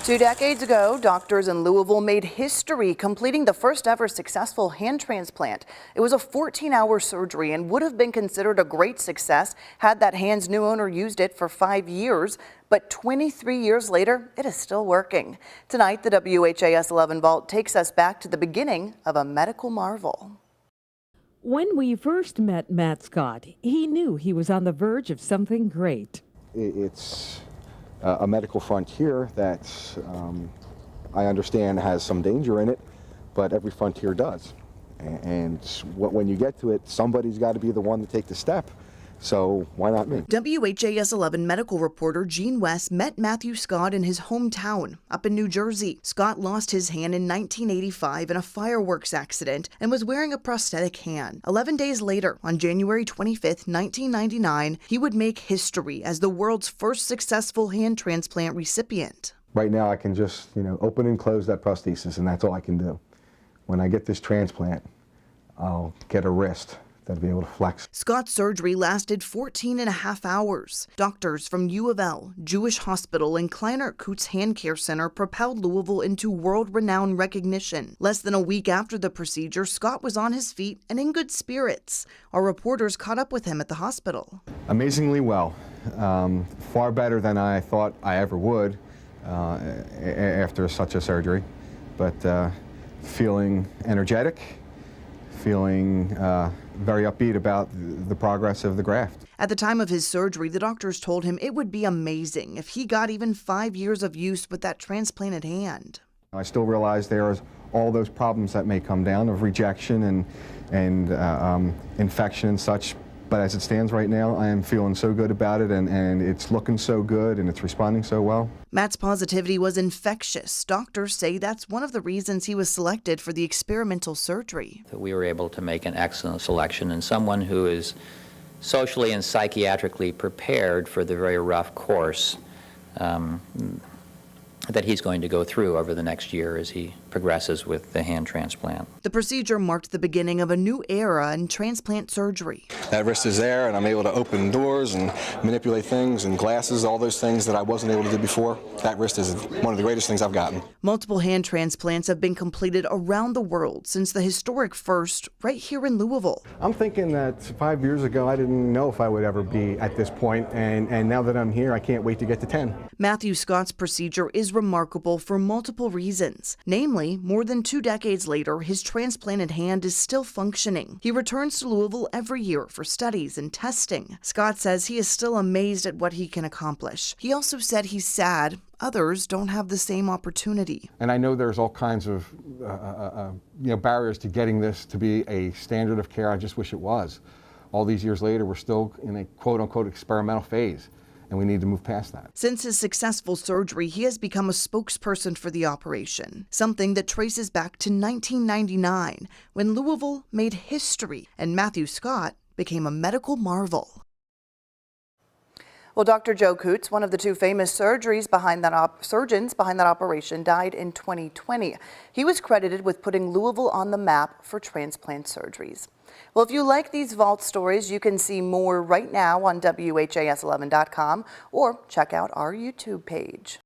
2 decades ago, doctors in Louisville made history, completing the first ever successful hand transplant. It was a 14-hour surgery and would have been considered a great success had that hand's new owner used it for 5 years. But 23 years later, it is still working. Tonight, the WHAS 11 Vault takes us back to the beginning of a medical marvel. When we first met Matt Scott, he knew he was on the verge of something great. It's a medical frontier that I understand has some danger in it, but every frontier does. And when you get to it, somebody's got to be the one to take the step. So why not me? WHAS 11 medical reporter Gene West met Matthew Scott in his hometown up in New Jersey. Scott lost his hand in 1985 in a fireworks accident and was wearing a prosthetic hand. 11 days later, on January 25th, 1999, he would make history as the world's first successful hand transplant recipient. Right now I can just, open and close that prosthesis, and that's all I can do. When I get this transplant, I'll get a wrist that'll be able to flex. Scott's surgery lasted 14 and a half hours. Doctors from U of L, Jewish Hospital, and Kleinert Coots Hand Care Center propelled Louisville into world-renowned recognition. Less than a week after the procedure, Scott was on his feet and in good spirits. Our reporters caught up with him at the hospital. Amazingly well. Far better than I thought I ever would after such a surgery. But feeling energetic, feeling very upbeat about the progress of the graft. At the time of his surgery, the doctors told him it would be amazing if he got even 5 years of use with that transplanted hand. I still realize there is all those problems that may come down of rejection and infection and such. But as it stands right now, I am feeling so good about it, and it's looking so good, and it's responding so well. Matt's positivity was infectious. Doctors say that's one of the reasons he was selected for the experimental surgery. We were able to make an excellent selection, and someone who is socially and psychiatrically prepared for the very rough course that he's going to go through over the next year as he progresses with the hand transplant. The procedure marked the beginning of a new era in transplant surgery. That wrist is there, and I'm able to open doors and manipulate things and glasses, all those things that I wasn't able to do before. That wrist is one of the greatest things I've gotten. Multiple hand transplants have been completed around the world since the historic first right here in Louisville. I'm thinking that 5 years ago I didn't know if I would ever be at this point, and now that I'm here, I can't wait to get to 10. Matthew Scott's procedure is remarkable for multiple reasons. Namely, more than 2 decades later, his transplanted hand is still functioning. He returns to Louisville every year for studies and testing. Scott says he is still amazed at what he can accomplish. He also said he's sad others don't have the same opportunity. And I know there's all kinds of barriers to getting this to be a standard of care. I just wish it was. All these years later, we're still in a quote-unquote experimental phase, and we need to move past that. Since his successful surgery, he has become a spokesperson for the operation, something that traces back to 1999, when Louisville made history and Matthew Scott became a medical marvel. Well, Dr. Joe Coots, one of the 2 famous surgeons behind that operation, died in 2020. He was credited with putting Louisville on the map for transplant surgeries. Well, if you like these Vault stories, you can see more right now on WHAS11.com or check out our YouTube page.